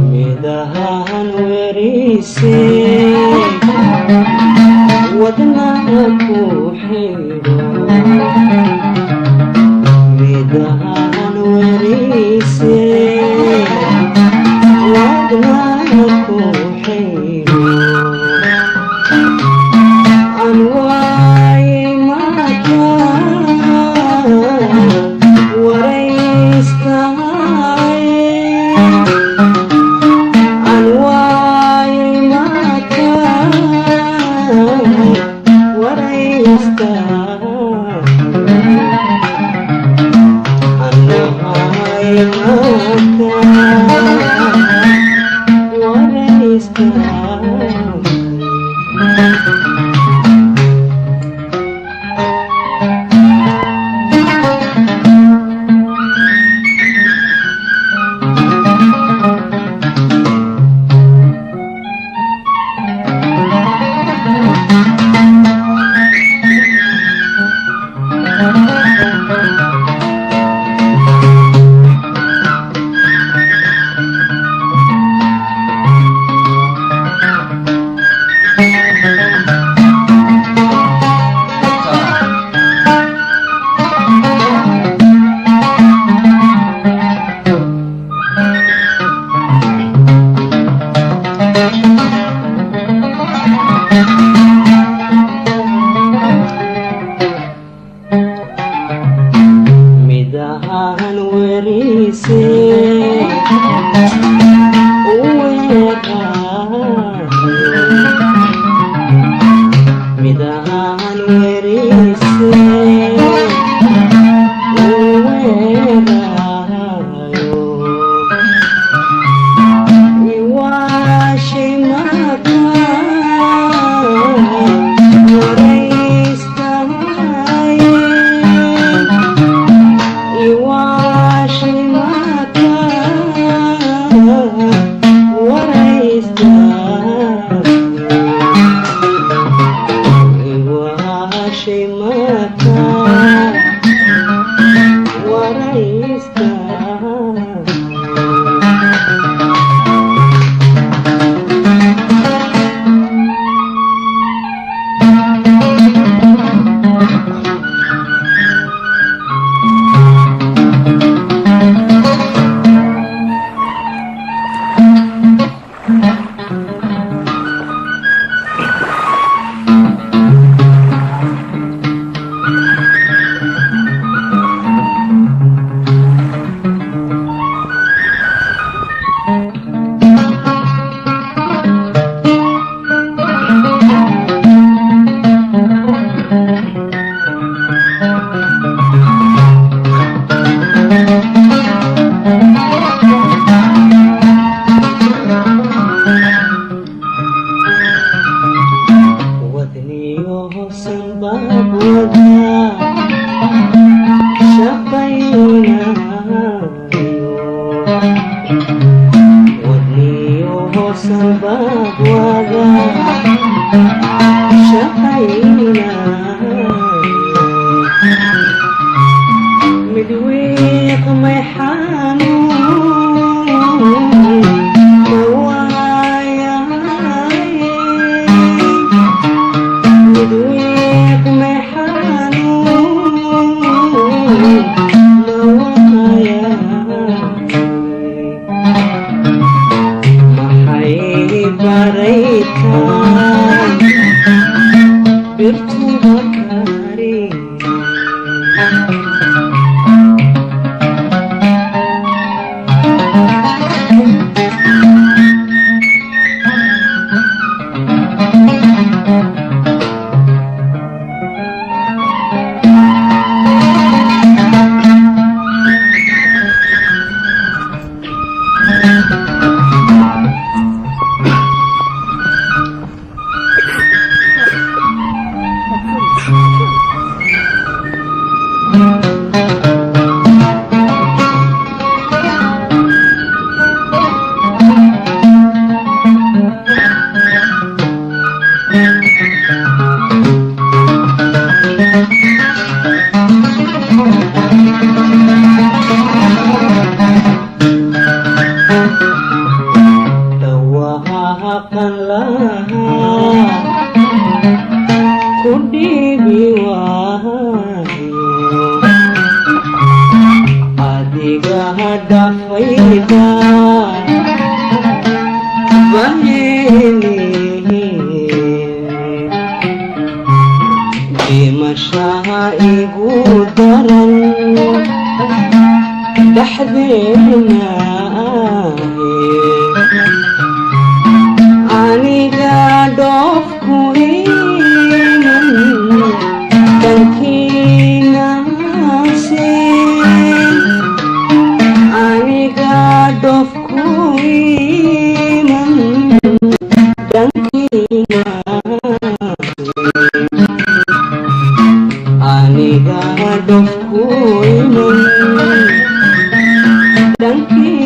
midahan werise wadnaha ku xidho midahan werise wadnaha ku xidho anwaay maka waraystaay anwaay maka waraystaay anwaay maka midahan werise midahan werise iwaashay maka waraystaay iwaashay maka waraystaay iwaashay maka waraystaay midweeq may xanuun mawaayay midweeq may xanuun mawaayay maxay baraytaan birtuba kari dhiibi waayo adiga hadhafayda baheni dhimashaha igu daran dhaxdeena aniga dhoofku iman dankiinaase aniga dhoofku iman dankiinaase aniga dhoofku iman dankiinaase